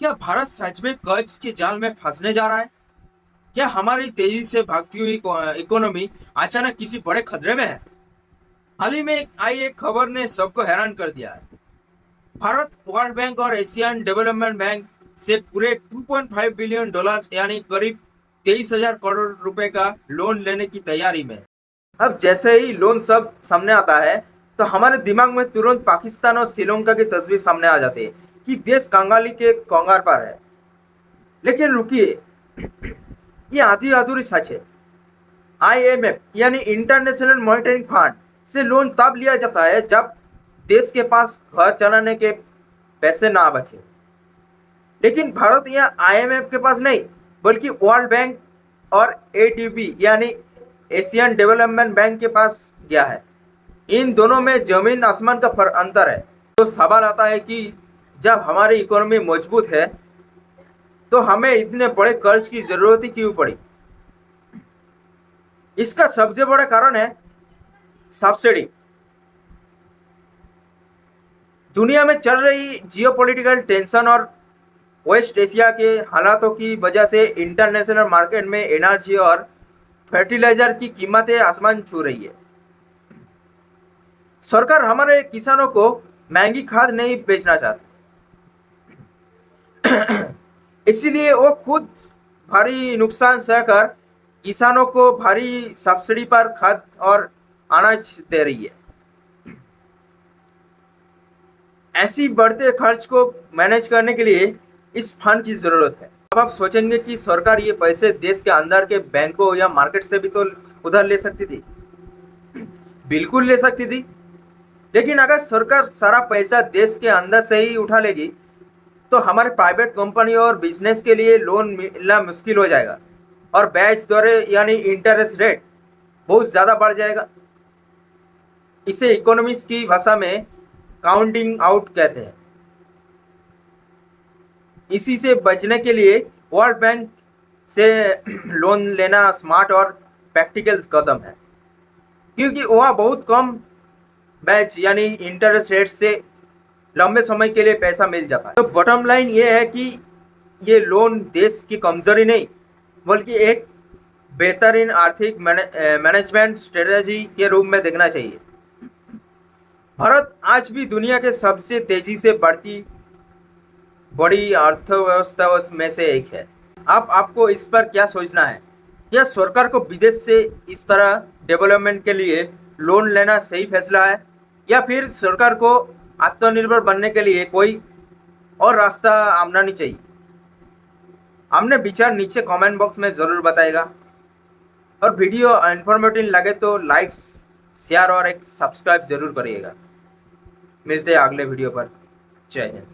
क्या भारत सच में कर्ज के जाल में फंसने जा रहा है? क्या हमारी तेजी से भागती हुई इकोनॉमी अचानक किसी बड़े खतरे में है? हाल ही में आई एक खबर ने सबको हैरान कर दिया है। भारत वर्ल्ड बैंक और एशियन डेवलपमेंट बैंक से पूरे 2.5 बिलियन डॉलर यानी करीब 23,000 करोड़ रुपए का लोन लेने की तैयारी में है। अब जैसे ही लोन सब सामने आता है तो हमारे दिमाग में तुरंत पाकिस्तान और श्रीलंका की तस्वीर सामने आ जाती है कि देश कंगाली के कगार पर है। लेकिन रुकिए, ये आधी अधूरी सच है। आईएमएफ यानी इंटरनेशनल मॉनिटरी फंड से लोन तब लिया जाता है जब देश के पास घर चलाने के पैसे ना बचे। लेकिन भारत यहाँ आईएमएफ के पास नहीं, बल्कि वर्ल्ड बैंक और एडीबी यानी एशियन डेवलपमेंट बैंक के पास गया है। इन दोनों में जमीन आसमान का अंतर है। तो सवाल आता है कि जब हमारी इकोनॉमी मजबूत है तो हमें इतने बड़े कर्ज की जरूरत ही क्यों पड़ी? इसका सबसे बड़ा कारण है सब्सिडी। दुनिया में चल रही जियोपॉलिटिकल टेंशन और वेस्ट एशिया के हालातों की वजह से इंटरनेशनल मार्केट में एनर्जी और फर्टिलाइजर की कीमतें आसमान छू रही है। सरकार हमारे किसानों को महंगी खाद नहीं बेचना चाहती, इसीलिए वो खुद भारी नुकसान सहकर किसानों को भारी सब्सिडी पर खाद और अनाज दे रही है। ऐसी बढ़ते खर्च को मैनेज करने के लिए इस फंड की जरूरत है। अब आप सोचेंगे कि सरकार ये पैसे देश के अंदर के बैंकों या मार्केट से भी तो उधार ले सकती थी। बिल्कुल ले सकती थी, लेकिन अगर सरकार सारा पैसा देश के अंदर से ही उठा लेगी तो हमारे प्राइवेट कंपनी और बिजनेस के लिए लोन मिलना मुश्किल हो जाएगा और ब्याज दरें यानी इंटरेस्ट रेट बहुत ज़्यादा बढ़ जाएगा। इसे इकोनॉमिक्स की भाषा में काउंटिंग आउट कहते हैं। इसी से बचने के लिए वर्ल्ड बैंक से लोन लेना स्मार्ट और प्रैक्टिकल कदम है, क्योंकि वहाँ बहुत कम ब्याज यानी इंटरेस्ट रेट से लंबे समय के लिए पैसा मिल जाता है। तो बॉटम लाइन ये है कि ये लोन देश की कमजोरी नहीं, बल्कि एक बेहतरीन आर्थिक मैनेजमेंट स्ट्रेटजी के रूप में देखना चाहिए। भारत आज भी दुनिया के सबसे तेजी से बढ़ती बड़ी अर्थव्यवस्था में से एक है। अब आपको इस पर क्या सोचना है? क्या सरकार को विदेश से इस तरह डेवलपमेंट के लिए लोन लेना सही फैसला है, या फिर सरकार को आत्मनिर्भर बनने के लिए कोई और रास्ता अपनानी चाहिए? हमने विचार नीचे कमेंट बॉक्स में ज़रूर बताएगा। और वीडियो इन्फॉर्मेटिव लगे तो लाइक्स, शेयर और एक सब्सक्राइब ज़रूर करिएगा। मिलते हैं अगले वीडियो पर। जय हिंद।